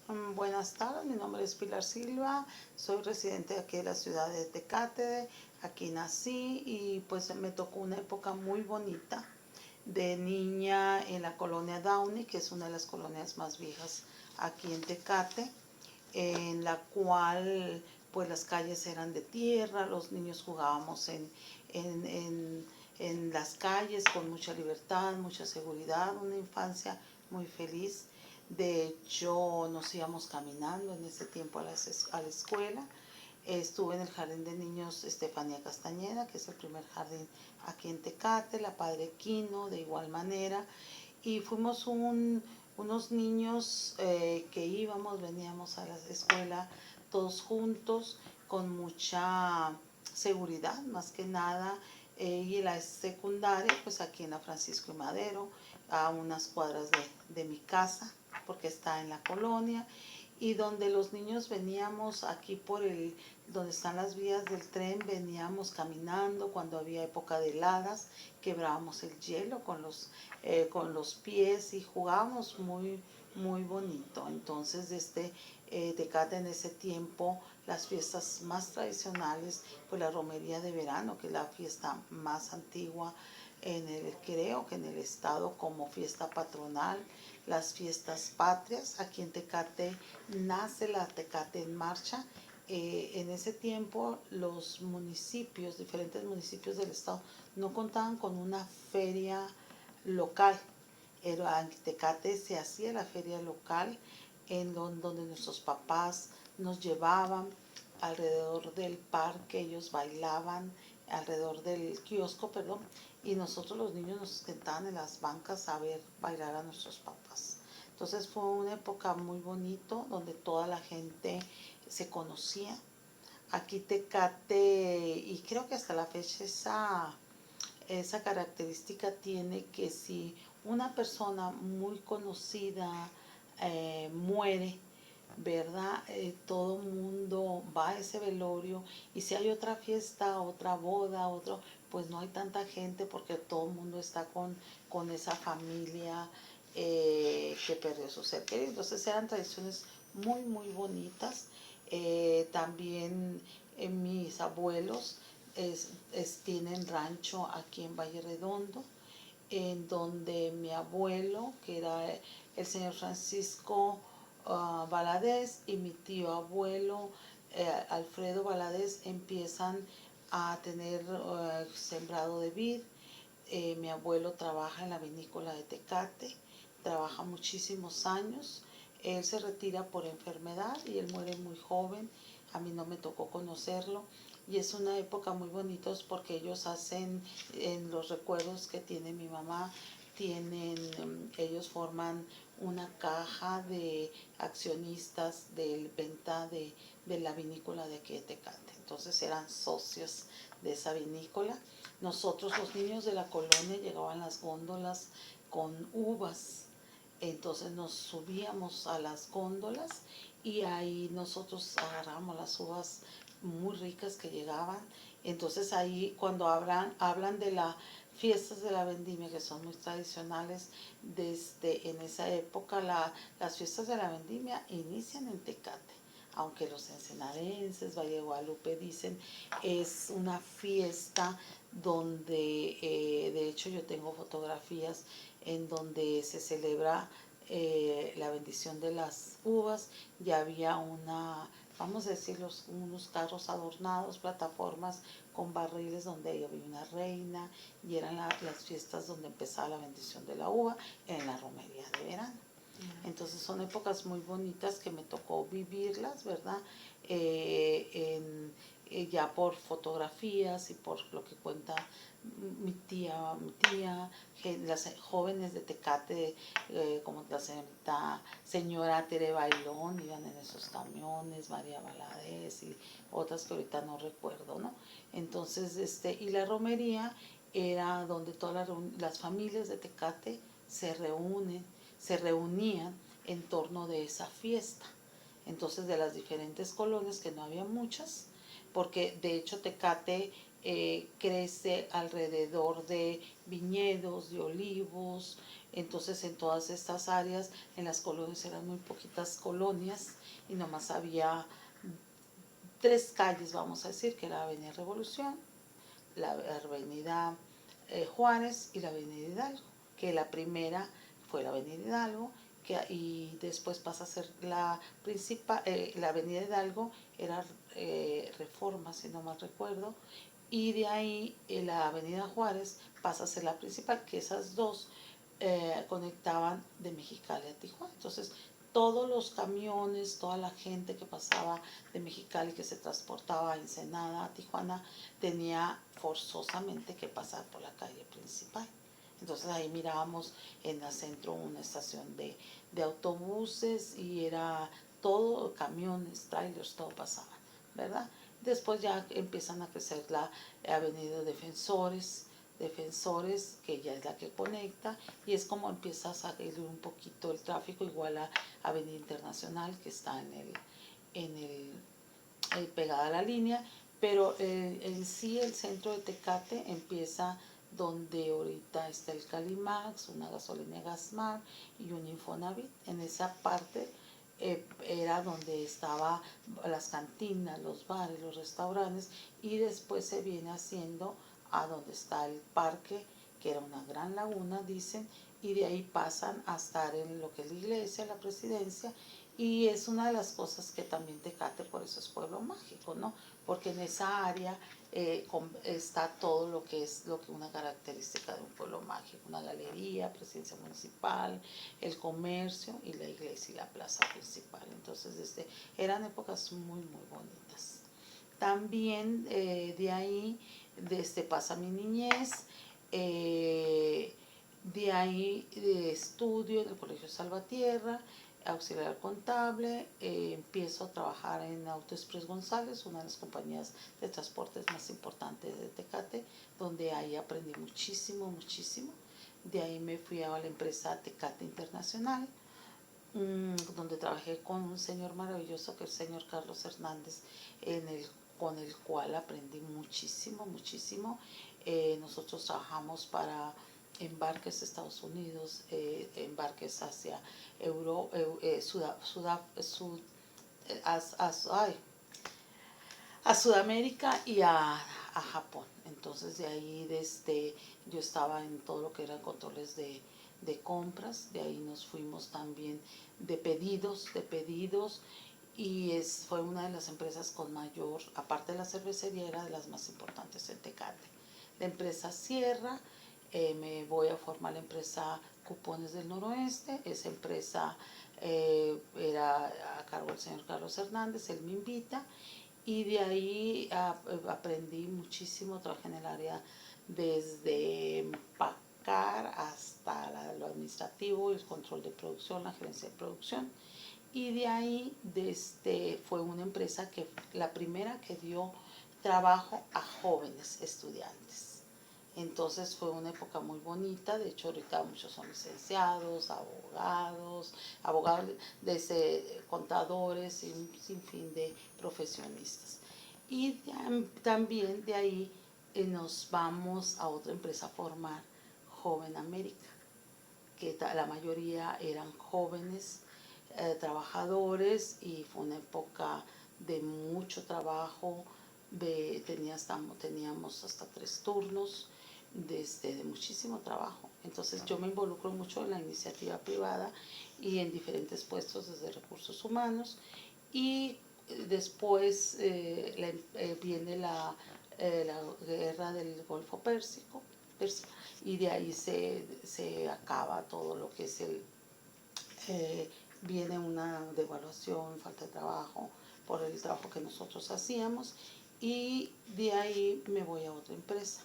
Buenas tardes, mi nombre es Pilar Silva, soy residente aquí de la ciudad de Tecate, aquí nací y pues me tocó una época muy bonita de niña en la colonia Downey, que es una de las colonias más viejas aquí en Tecate, en la cual pues las calles eran de tierra, los niños jugábamos en, en, en las calles con mucha libertad, mucha seguridad, una infancia muy feliz. De hecho, nos íbamos caminando en ese tiempo a la escuela. Estuve en el Jardín de Niños Estefanía Castañeda, que es el primer jardín aquí en Tecate, la Padre Quino, de igual manera. Y fuimos unos niños que veníamos a la escuela todos juntos, con mucha seguridad, más que nada. Y la secundaria, pues aquí en la Francisco y Madero, a unas cuadras de mi casa, porque está en la colonia, y donde los niños veníamos aquí donde están las vías del tren, veníamos caminando cuando había época de heladas, quebrábamos el hielo con los pies y jugábamos muy bonito. Entonces, Tecate en ese tiempo, las fiestas más tradicionales, pues la romería de verano, que es la fiesta más antigua creo que en el estado como fiesta patronal, las fiestas patrias. Aquí en Tecate nace la Tecate en Marcha. En ese tiempo los municipios, diferentes municipios del estado, no contaban con una feria local. En Tecate se hacía la feria local donde nuestros papás nos llevaban alrededor del parque, ellos bailaban alrededor del kiosco, perdón, y nosotros los niños nos sentaban en las bancas a ver bailar a nuestros papás. Entonces fue una época muy bonito donde toda la gente se conocía. Aquí Tecate, y creo que hasta la fecha esa característica tiene que si una persona muy conocida muere, ¿verdad? Todo mundo va a ese velorio y si hay otra fiesta, otra boda, pues no hay tanta gente porque todo el mundo está con esa familia que perdió su ser querido. Entonces eran tradiciones muy bonitas. También mis abuelos tienen rancho aquí en Valle Redondo, en donde mi abuelo, que era el señor Francisco Valadez, y mi tío abuelo Alfredo Valadez empiezan a tener sembrado de vid. Mi abuelo trabaja en la vinícola de Tecate, trabaja muchísimos años. Él se retira por enfermedad y él muere muy joven. A mí no me tocó conocerlo. Y es una época muy bonita porque ellos hacen, en los recuerdos que tiene mi mamá, ellos forman una caja de accionistas de venta de la vinícola de aquí de Tecate. Entonces eran socios de esa vinícola. Nosotros los niños de la colonia llegaban las góndolas con uvas, entonces nos subíamos a las góndolas y ahí nosotros agarramos las uvas muy ricas que llegaban. Entonces ahí cuando hablan de las fiestas de la vendimia, que son muy tradicionales, desde en esa época las fiestas de la vendimia inician en Tecate, aunque los ensenadenses, Valle de Guadalupe dicen es una fiesta donde de hecho yo tengo fotografías en donde se celebra la bendición de las uvas. Ya había vamos a decir, unos carros adornados, plataformas con barriles donde había una reina, y eran las fiestas donde empezaba la bendición de la uva en la romería de verano. Entonces son épocas muy bonitas que me tocó vivirlas, ¿verdad? Ya por fotografías y por lo que cuenta las jóvenes de Tecate, como la señora Tere Bailón, iban en esos camiones, María Valadez y otras que ahorita no recuerdo, ¿no? Entonces, y la romería era donde todas las familias de Tecate se reunían en torno de esa fiesta. Entonces, de las diferentes colonias, que no había muchas, porque de hecho Tecate crece alrededor de viñedos, de olivos. Entonces en todas estas áreas, en las colonias eran muy poquitas colonias y nomás había 3 calles, vamos a decir, que era la Avenida Revolución, la Avenida Juárez y la Avenida Hidalgo, que la primera fue la Avenida Hidalgo, y después pasa a ser la principal, la Avenida Hidalgo era Reforma, si no mal recuerdo, y de ahí la Avenida Juárez pasa a ser la principal, que esas dos conectaban de Mexicali a Tijuana. Entonces todos los camiones, toda la gente que pasaba de Mexicali, que se transportaba a Ensenada, a Tijuana, tenía forzosamente que pasar por la calle principal. Entonces ahí mirábamos en el centro una estación de autobuses y era todo, camiones, trailers, todo pasaba, ¿verdad? Después ya empiezan a crecer la avenida Defensores, que ya es la que conecta, y es como empieza a salir un poquito el tráfico, igual a Avenida Internacional, que está pegada a la línea, pero en sí el centro de Tecate empieza donde ahorita está el Calimax, una gasolina Gasmar y un Infonavit. En esa parte era donde estaban las cantinas, los bares, los restaurantes, y después se viene haciendo a donde está el parque, que era una gran laguna, dicen, y de ahí pasan a estar en lo que es la iglesia, la presidencia, y es una de las cosas que también Tecate, por eso es pueblo mágico, ¿no? Porque en esa área está todo lo que es una característica de un pueblo mágico, una galería, presidencia municipal, el comercio y la iglesia y la plaza principal. Entonces eran épocas muy, muy bonitas. También de ahí pasa mi niñez, de ahí estudio en el Colegio Salvatierra, auxiliar contable, empiezo a trabajar en AutoExpress González, una de las compañías de transportes más importantes de Tecate, donde ahí aprendí muchísimo, muchísimo. De ahí me fui a la empresa Tecate Internacional, donde trabajé con un señor maravilloso que es el señor Carlos Hernández, con el cual aprendí muchísimo, muchísimo. Nosotros trabajamos para embarques de Estados Unidos, embarques hacia a Sudamérica y a Japón. Entonces de ahí yo estaba en todo lo que eran controles de compras, de ahí nos fuimos también de pedidos, y fue una de las empresas con mayor, aparte de la cervecería, era de las más importantes en Tecate. La empresa cierra, me voy a formar la empresa Cupones del Noroeste, esa empresa era a cargo del señor Carlos Hernández, él me invita, y de ahí aprendí muchísimo, trabajé en el área desde empacar hasta lo administrativo, el control de producción, la gerencia de producción, y de ahí fue una empresa que la primera que dio trabajo a jóvenes estudiantes. Entonces fue una época muy bonita, de hecho ahorita muchos son licenciados, abogados desde contadores y un sinfín de profesionistas. Y también de ahí nos vamos a otra empresa a formar, Joven América, que la mayoría eran jóvenes trabajadores, y fue una época de mucho trabajo, teníamos hasta 3 turnos, de muchísimo trabajo. Entonces yo me involucro mucho en la iniciativa privada y en diferentes puestos desde recursos humanos, y después viene la guerra del Golfo Pérsico, y de ahí se acaba todo lo que es viene una devaluación, falta de trabajo por el trabajo que nosotros hacíamos, y de ahí me voy a otra empresa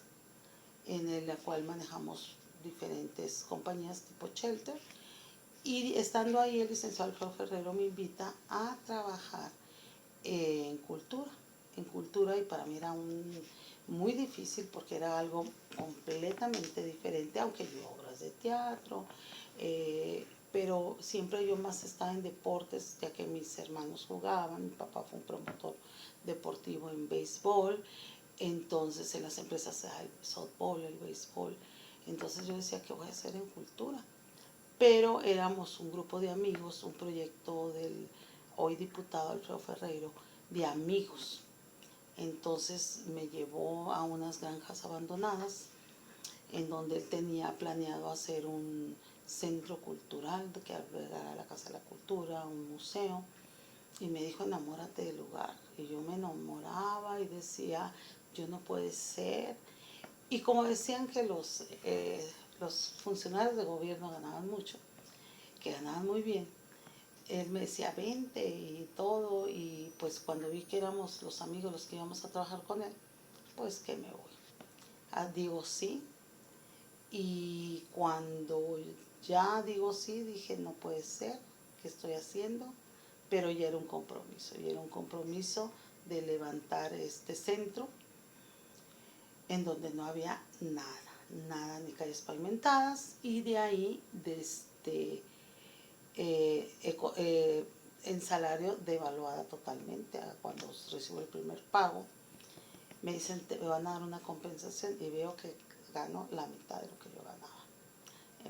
en la cual manejamos diferentes compañías tipo Shelter, y estando ahí el licenciado Alfredo Ferrero me invita a trabajar en cultura, y para mí era muy difícil porque era algo completamente diferente, aunque yo obras de teatro, pero siempre yo más estaba en deportes, ya que mis hermanos jugaban, mi papá fue un promotor deportivo en béisbol, Entonces en las empresas se da el softball, el béisbol. Entonces yo decía, ¿qué voy a hacer en cultura? Pero éramos un grupo de amigos, un proyecto del hoy diputado Alfredo Ferreiro, de amigos. Entonces me llevó a unas granjas abandonadas en donde él tenía planeado hacer un centro cultural que albergara la Casa de la Cultura, un museo, y me dijo, enamórate del lugar. Y yo me enamoraba y decía, yo no puede ser. Y como decían que los funcionarios de gobierno ganaban mucho, que ganaban muy bien, él me decía, vente y todo, y pues cuando vi que éramos los amigos los que íbamos a trabajar con él, pues que me voy. Digo sí, y cuando ya digo sí, dije, no puede ser, ¿qué estoy haciendo? Pero ya era un compromiso de levantar este centro en donde no había nada, ni calles pavimentadas, y de ahí, desde en salario devaluada totalmente. Cuando recibo el primer pago, me dicen, te van a dar una compensación, y veo que gano la mitad de lo que yo ganaba.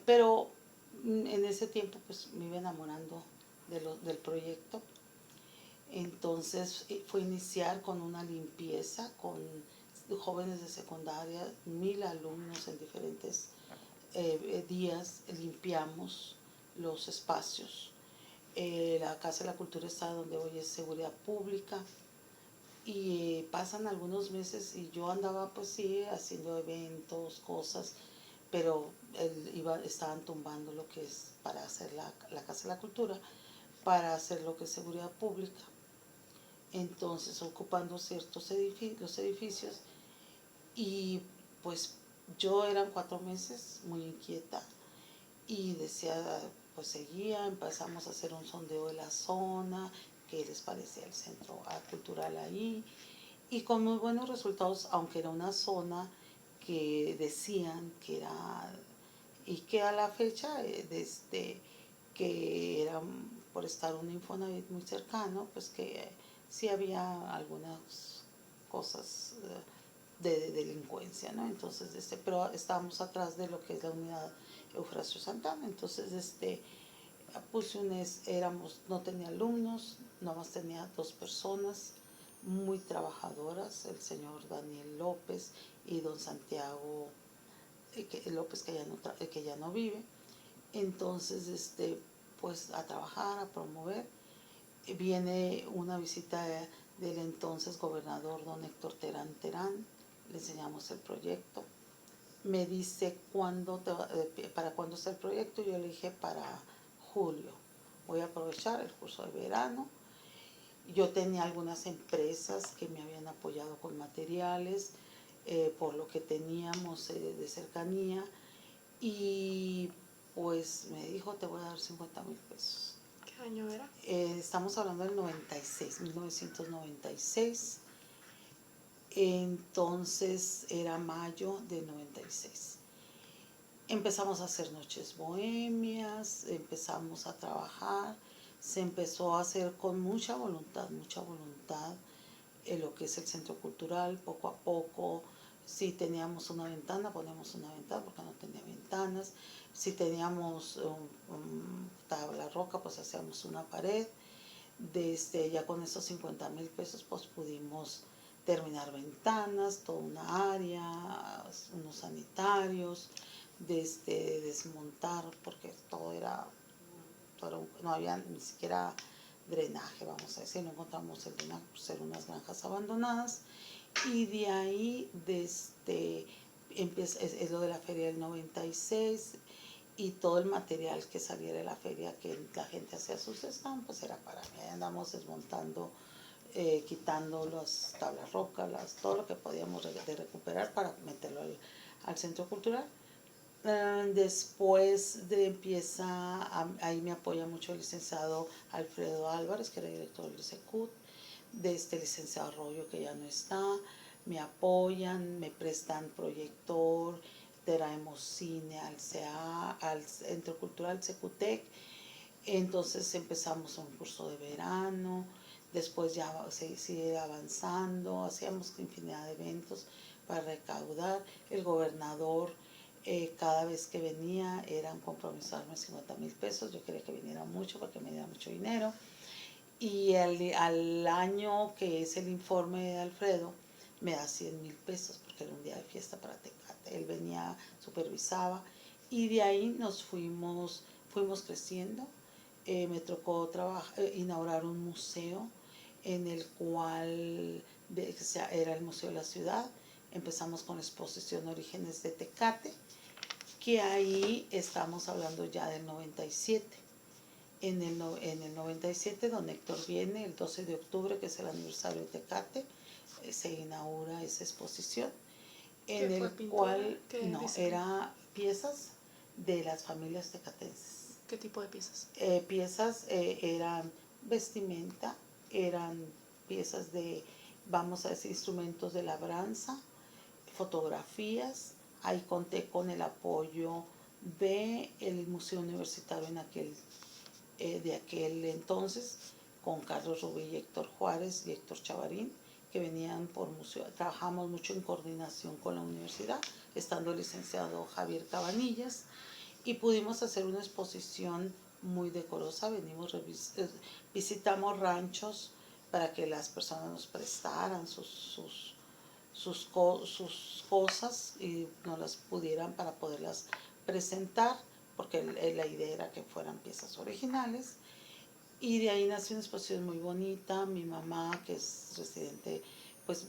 Pero en ese tiempo pues me iba enamorando del proyecto. Entonces fue iniciar con una limpieza con jóvenes de secundaria, 1000 alumnos en diferentes días. Limpiamos los espacios. La Casa de la Cultura está donde hoy es seguridad pública. Y pasan algunos meses y yo andaba pues sí haciendo eventos, cosas, pero estaban tumbando lo que es para hacer la Casa de la Cultura, para hacer lo que es seguridad pública. Entonces ocupando los edificios, y pues yo eran 4 meses muy inquieta y decía, pues seguía, empezamos a hacer un sondeo de la zona, qué les parecía el centro cultural ahí, y con muy buenos resultados, aunque era una zona que decían que era, y que a la fecha, desde que era por estar un Infonavit muy cercano, pues que sí había algunas cosas de delincuencia, ¿no? Entonces, pero estábamos atrás de lo que es la unidad Eufrasio Santana. Entonces, puse no tenía alumnos, nomás tenía 2 personas muy trabajadoras, el señor Daniel López y don Santiago López, que ya no vive. Entonces, pues a trabajar, a promover. Viene una visita del entonces gobernador don Héctor Terán Terán, le enseñamos el proyecto. Me dice, ¿para cuándo está el proyecto? Yo le dije, para julio. Voy a aprovechar el curso de verano. Yo tenía algunas empresas que me habían apoyado con materiales, por lo que teníamos de cercanía, y pues me dijo, te voy a dar 50,000 pesos. ¿Qué año era? Estamos hablando del 1996. Entonces era mayo del 96. Empezamos a hacer noches bohemias, empezamos a trabajar, se empezó a hacer con mucha voluntad en lo que es el centro cultural, poco a poco. Si teníamos una ventana, ponemos una ventana porque no tenía ventanas. Si teníamos tabla roca, pues hacíamos una pared. Ya con esos 50,000 pesos, pues pudimos terminar ventanas, toda una área, unos sanitarios, desmontar, porque no había ni siquiera drenaje, vamos a decir, no encontramos el drenaje por ser unas granjas abandonadas. Y de ahí, es lo de la feria del 96, y todo el material que saliera de la feria, que la gente hacía sus stands, pues era para mí. Andamos desmontando, quitando las tablas rocas, todo lo que podíamos recuperar para meterlo al centro cultural. Después ahí me apoya mucho el licenciado Alfredo Álvarez, que era director del SECUT, de licenciado Arroyo, que ya no está. Me apoyan, me prestan proyector, traemos cine al al Centro Cultural Secutec. Entonces empezamos un curso de verano, Después ya se sigue avanzando, hacíamos infinidad de eventos para recaudar. El gobernador cada vez que venía era un compromiso de darme 50,000 pesos. Yo quería que viniera mucho porque me diera mucho dinero. Y al año que es el informe de Alfredo, me da 100,000 pesos porque era un día de fiesta para Tecate. Él venía, supervisaba y de ahí nos fuimos creciendo. Me tocó inaugurar un museo en el cual era el Museo de la Ciudad. Empezamos con la exposición Orígenes de Tecate, que ahí estamos hablando ya del 97. En el 97, don Héctor viene, el 12 de octubre, que es el aniversario de Tecate, se inaugura esa exposición, en el cual era piezas de las familias tecatenses. ¿Qué tipo de piezas? Piezas eran vestimenta, eran piezas de, vamos a decir, instrumentos de labranza, fotografías. Ahí conté con el apoyo del Museo Universitario de aquel entonces, con Carlos Rubí y Héctor Juárez y Héctor Chavarín, que venían por museo. Trabajamos mucho en coordinación con la universidad, estando el licenciado Javier Cabanillas, y pudimos hacer una exposición muy decorosa. Visitamos ranchos para que las personas nos prestaran sus cosas y nos las pudieran para poderlas presentar, porque la idea era que fueran piezas originales. Y de ahí nació una exposición muy bonita. Mi mamá, que es residente pues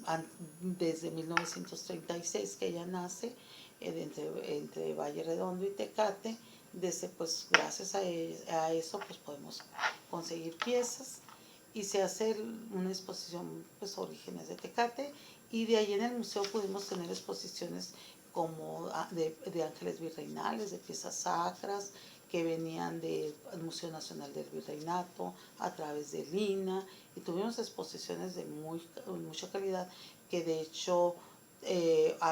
desde 1936 que ella nace, entre Valle Redondo y Tecate, pues gracias a eso pues podemos conseguir piezas y se hace una exposición pues Orígenes de Tecate, y de ahí en el museo pudimos tener exposiciones como de ángeles virreinales, de piezas sacras que venían del Museo Nacional del Virreinato, a través de Lina, y tuvimos exposiciones de mucha calidad, que de hecho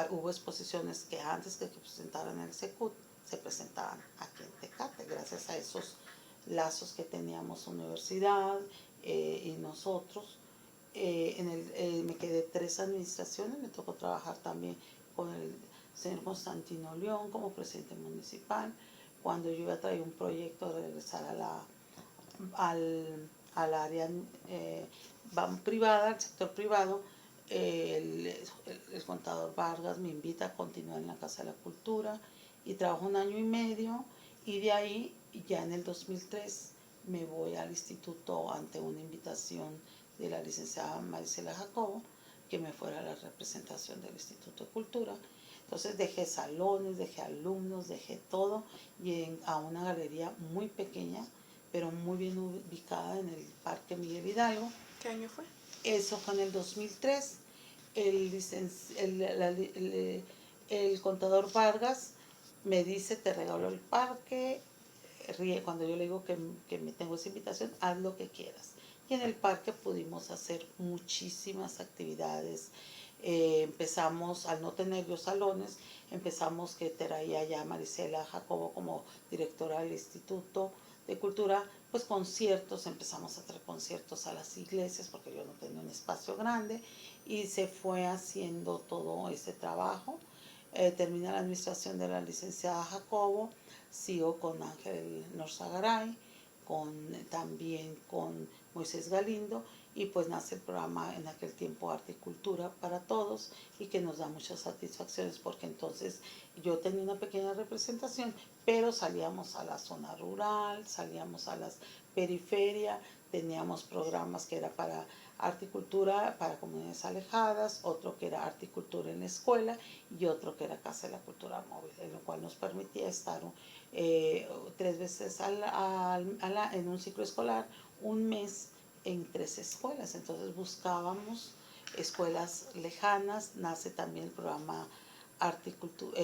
hubo exposiciones que antes de que presentaran en el Secut, se presentaban aquí en Tecate, gracias a esos lazos que teníamos universidad y nosotros. Me quedé 3 administraciones, me tocó trabajar también con el señor Constantino León como presidente municipal, cuando yo iba a traer un proyecto de regresar al área privada, al sector privado. El contador Vargas me invita a continuar en la Casa de la Cultura y trabajo 1 año y medio, y de ahí ya en el 2003 me voy al instituto ante una invitación de la licenciada Marisela Jacobo, que me fuera a la representación del Instituto de Cultura. Entonces dejé salones, dejé alumnos, dejé todo, y a una galería muy pequeña, pero muy bien ubicada en el Parque Miguel Hidalgo. ¿Qué año fue? Eso fue en el 2003. El contador Vargas me dice, te regalo el parque. Cuando yo le digo que me tengo esa invitación, haz lo que quieras. Y en el parque pudimos hacer muchísimas actividades. Empezamos, al no tener los salones, empezamos que traía ya Marisela Jacobo como directora del Instituto de Cultura, pues conciertos, empezamos a traer conciertos a las iglesias porque yo no tenía un espacio grande, y se fue haciendo todo ese trabajo. Termina la administración de la licenciada Jacobo, sigo con Ángel Norzagaray, también con Moisés Galindo, y pues nace el programa en aquel tiempo Arte y Cultura para Todos, y que nos da muchas satisfacciones porque entonces yo tenía una pequeña representación, pero salíamos a la zona rural, salíamos a las periferias, teníamos programas que era para arte y cultura para comunidades alejadas, otro que era arte y cultura en la escuela, y otro que era Casa de la Cultura Móvil, en lo cual nos permitía estar 3 veces en un ciclo escolar, un mes en 3 escuelas. Entonces buscábamos escuelas lejanas. Nace también el programa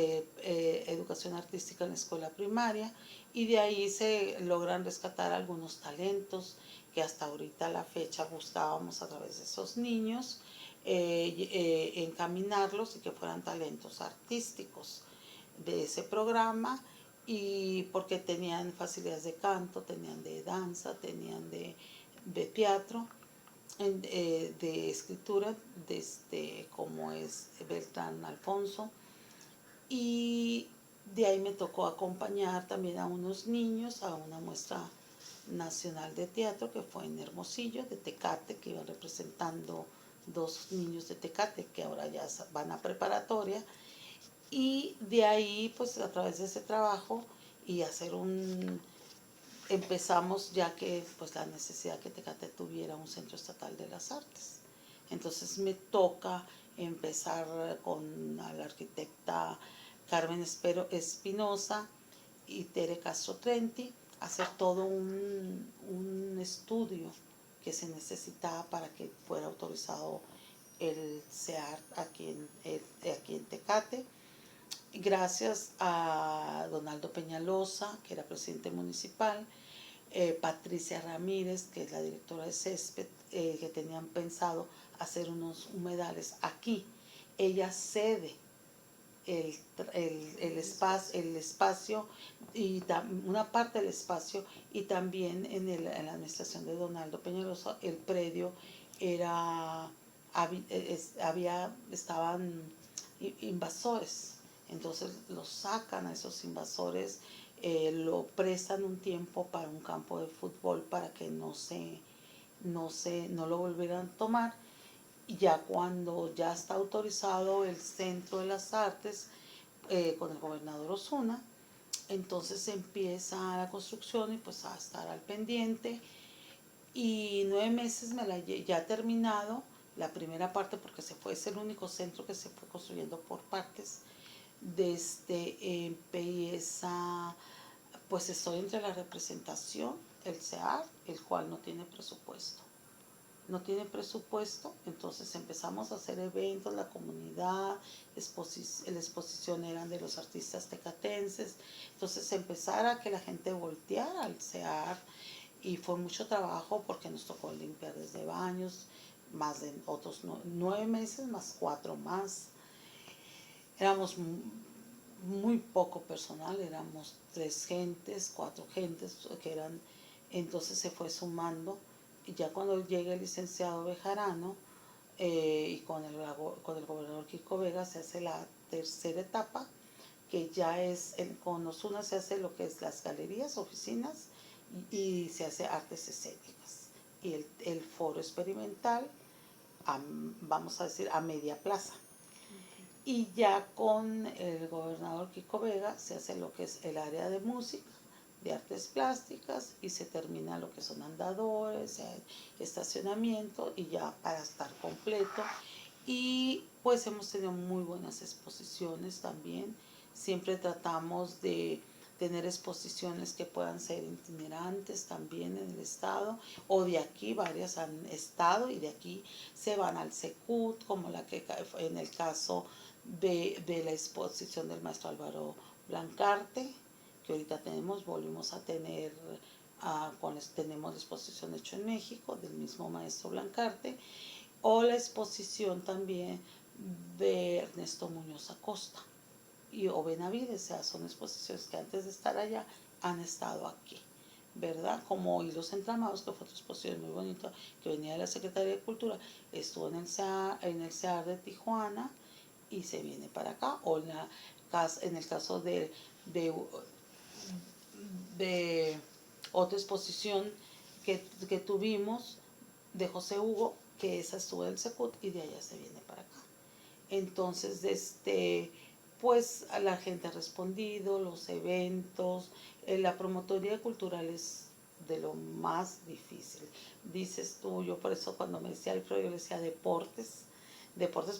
Educación Artística en la escuela primaria, y de ahí se logran rescatar algunos talentos que hasta ahorita a la fecha buscábamos a través de esos niños, encaminarlos y que fueran talentos artísticos de ese programa, y porque tenían facilidades de canto, tenían de danza, tenían de teatro. de escritura, como es Beltrán Alfonso, y de ahí me tocó acompañar también a unos niños a una muestra nacional de teatro que fue en Hermosillo, de Tecate, que iban representando dos niños de Tecate que ahora ya van a preparatoria, y de ahí pues a través de ese trabajo y hacer empezamos ya que pues la necesidad que Tecate tuviera un centro estatal de las artes. Entonces me toca empezar con la arquitecta Carmen Espinosa y Tere Castro Trenti, hacer todo un estudio que se necesitaba para que fuera autorizado el CEAR aquí en Tecate. Gracias a Donaldo Peñalosa, que era presidente municipal, Patricia Ramírez, que es la directora de Césped, que tenían pensado hacer unos humedales aquí. Ella cede el espacio y una parte del espacio, y también en la administración de Donaldo Peñalosa el predio era estaban invasores, entonces los sacan a esos invasores, lo prestan un tiempo para un campo de fútbol para que no lo volvieran a tomar. Y ya cuando ya está autorizado el Centro de las Artes con el gobernador Osuna, entonces empieza la construcción y pues a estar al pendiente. Y 9 meses ya terminado la primera parte, porque es el único centro que se fue construyendo por partes. Empieza, pues estoy entre la representación, el CEAR, el cual no tiene presupuesto, entonces empezamos a hacer eventos, la comunidad, la exposición eran de los artistas tecatenses, entonces empezar a que la gente volteara al CEAR, y fue mucho trabajo porque nos tocó limpiar desde baños, más de otros 9 meses, más 4 más. Éramos muy poco personal, éramos 3 gentes, 4 gentes que eran, entonces se fue sumando. Y ya cuando llega el licenciado Bejarano y con el gobernador Kiko Vega se hace la tercera etapa, que ya es, con Osuna se hace lo que es las galerías, oficinas, y se hace artes escénicas. Y el foro experimental, vamos a decir, a media plaza. Y ya con el gobernador Kiko Vega se hace lo que es el área de música, de artes plásticas, y se termina lo que son andadores, estacionamiento, y ya para estar completo. Y pues hemos tenido muy buenas exposiciones también. Siempre tratamos de tener exposiciones que puedan ser itinerantes también en el estado, o de aquí varias han estado y de aquí se van al Secut, como la que en el caso de la exposición del maestro Álvaro Blancarte, que ahorita volvimos a tener, tenemos la exposición hecha en México del mismo maestro Blancarte, o la exposición también de Ernesto Muñoz Acosta o Benavides, o sea, son exposiciones que antes de estar allá han estado aquí, ¿verdad? Como Hilos Entramados, que fue otra exposición muy bonita que venía de la Secretaría de Cultura, estuvo en el CEAR de Tijuana y se viene para acá, o en el caso de otra exposición que tuvimos de José Hugo, que esa estuvo en el Secut y de allá se viene para acá. Entonces, pues a la gente ha respondido, los eventos, la promotoría cultural es de lo más difícil. Dices tú, yo por eso cuando me decía Alfredo, yo le decía deportes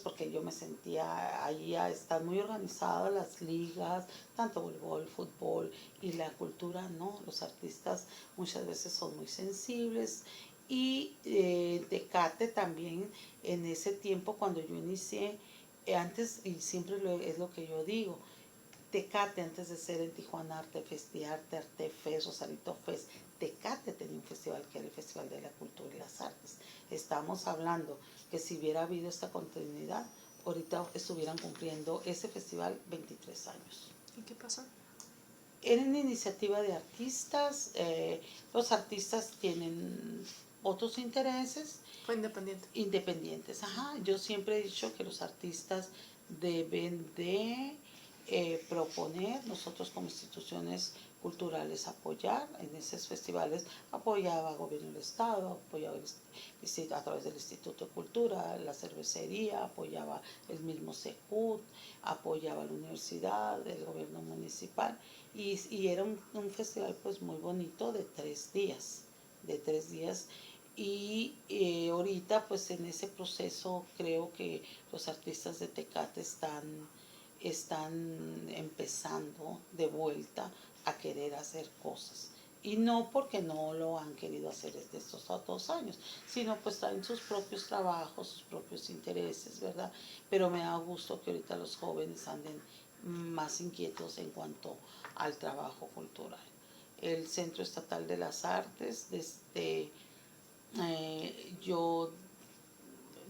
porque yo me sentía ahí, están muy organizadas las ligas, tanto voleibol, fútbol, y la cultura no, los artistas muchas veces son muy sensibles. Y Tecate también, en ese tiempo cuando yo inicié, antes, y siempre es lo que yo digo, Tecate antes de ser en Tijuana Arte Festiarte, Arte Fest, Rosarito Fest, Tecate tenía un festival que era el Festival de la Cultura y las Artes. Estamos hablando que si hubiera habido esta continuidad, ahorita estuvieran cumpliendo ese festival 23 años. ¿Y qué pasó? Era una iniciativa de artistas, los artistas tienen otros intereses. Fue independiente. Independientes, ajá. Yo siempre he dicho que los artistas deben de proponer, nosotros como instituciones culturales apoyar en esos festivales, apoyaba el gobierno del estado, apoyaba a través del Instituto de Cultura, la cervecería, apoyaba el mismo Secut, apoyaba la universidad, el gobierno municipal, y era un festival pues muy bonito de 3 días, y ahorita pues en ese proceso creo que los artistas de Tecate están empezando de vuelta a querer hacer cosas. Y no porque no lo han querido hacer desde estos 2 años, sino pues traen sus propios trabajos, sus propios intereses, ¿verdad? Pero me da gusto que ahorita los jóvenes anden más inquietos en cuanto al trabajo cultural. El Centro Estatal de las Artes, yo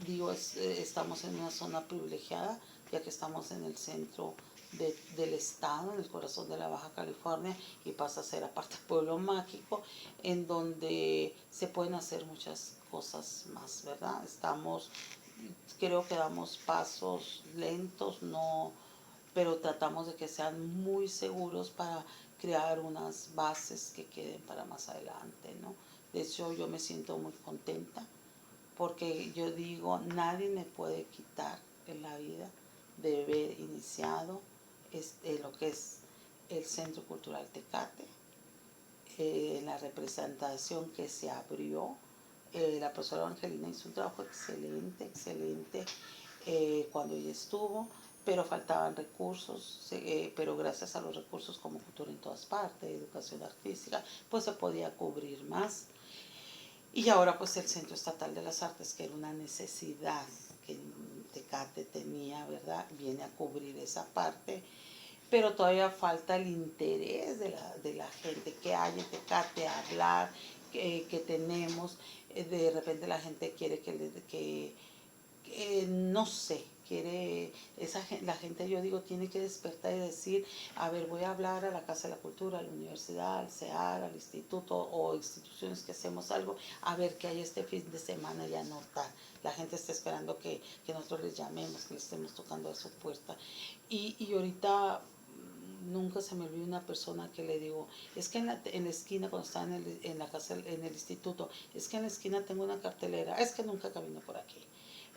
digo, estamos en una zona privilegiada, ya que estamos en el centro del estado, en el corazón de la Baja California, y pasa a ser aparte pueblo mágico, en donde se pueden hacer muchas cosas más, ¿verdad? Creo que damos pasos lentos, no, pero tratamos de que sean muy seguros para crear unas bases que queden para más adelante, ¿no? De hecho, yo me siento muy contenta porque yo digo, nadie me puede quitar en la vida de haber iniciado lo que es el Centro Cultural Tecate, la representación que se abrió. La profesora Angelina hizo un trabajo excelente, excelente cuando ella estuvo, pero faltaban recursos, pero gracias a los recursos como Cultura en Todas Partes, Educación Artística, pues se podía cubrir más. Y ahora pues el Centro Estatal de las Artes, que era una necesidad que Tecate tenía, ¿verdad? Viene a cubrir esa parte, pero todavía falta el interés de la gente que hay en Tecate a hablar, que tenemos. De repente la gente quiere que no sé, quiere, la gente, yo digo, tiene que despertar y decir, a ver, voy a hablar a la Casa de la Cultura, a la universidad, al CEAR, al instituto o instituciones que hacemos algo, a ver qué hay este fin de semana y anotar. La gente está esperando que nosotros les llamemos, que les estemos tocando a su puerta. Y ahorita nunca se me olvidó una persona que le digo, es que en la esquina, cuando estaba en la casa, en el instituto, es que en la esquina tengo una cartelera, es que nunca camino por aquí,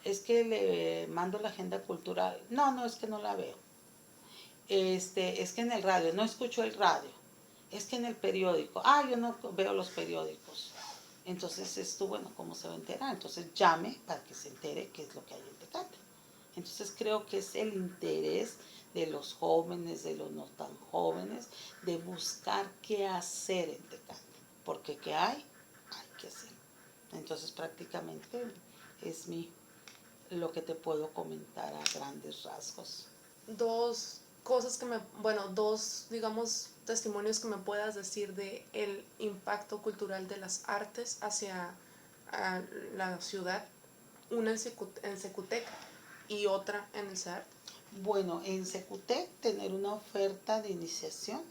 es que le mando la agenda cultural, no, es que no la veo, es que en el radio, no escucho el radio, es que en el periódico, yo no veo los periódicos. Entonces esto, bueno, ¿cómo se va a enterar? Entonces llame para que se entere qué es lo que hay en Tecate. Entonces creo que es el interés de los jóvenes, de los no tan jóvenes, de buscar qué hacer en Tecate, porque qué hay que hacer. Entonces prácticamente es lo que te puedo comentar a grandes rasgos. Dos cosas dos, digamos, testimonios que me puedas decir de el impacto cultural de las artes hacia la ciudad, una en Secutec y otra en el CEART. Bueno, en Secutec tener una oferta de iniciación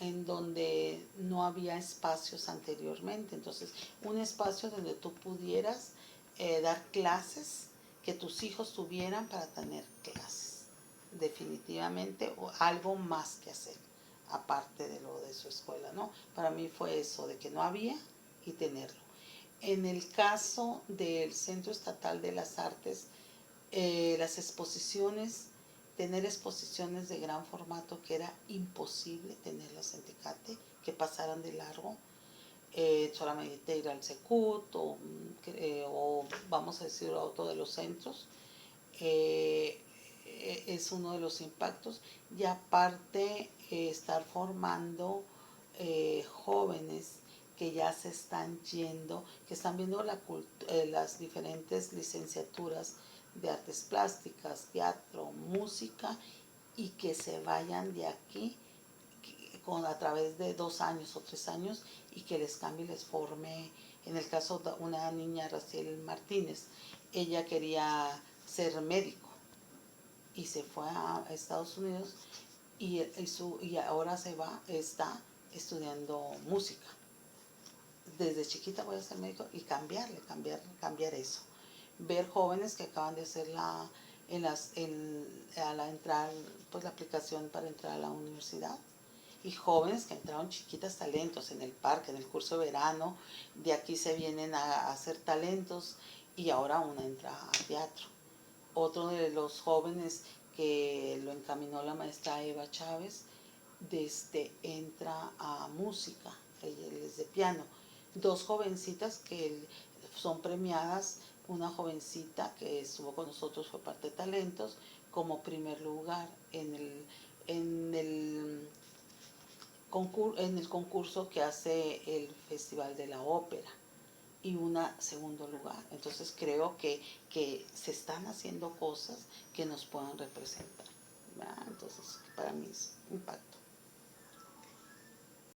en donde no había espacios anteriormente. Entonces, un espacio donde tú pudieras dar clases, que tus hijos tuvieran para tener clases. Definitivamente, o algo más que hacer, aparte de lo de su escuela, ¿no? Para mí fue eso, de que no había y tenerlo. En el caso del Centro Estatal de las Artes, las exposiciones, tener exposiciones de gran formato que era imposible tenerlas en Tecate, que pasaran de largo, solamente ir al Secut o vamos a decir a otro de los centros, es uno de los impactos. Y aparte estar formando jóvenes que ya se están yendo, que están viendo las diferentes licenciaturas de artes plásticas, teatro, música, y que se vayan de aquí a través de 2 años o 3 años y que les cambie y les forme. En el caso de una niña, Raciel Martínez, ella quería ser médico y se fue a Estados Unidos y ahora está estudiando música. desde chiquita voy a ser médico y cambiar eso. Ver jóvenes que acaban de hacer a la entrar, pues la aplicación para entrar a la universidad, y jóvenes que entraron chiquitas talentos en el parque, en el curso de verano, de aquí se vienen a hacer talentos y ahora una entra a teatro. Otro de los jóvenes que lo encaminó la maestra Eva Chávez, entra a música, ella es de piano. Dos jovencitas que son premiadas, una jovencita que estuvo con nosotros, fue parte de talentos, como primer lugar en el concurso que hace el Festival de la Ópera, y una segundo lugar. Entonces creo que se están haciendo cosas que nos puedan representar, ¿verdad? Entonces para mí es impacto.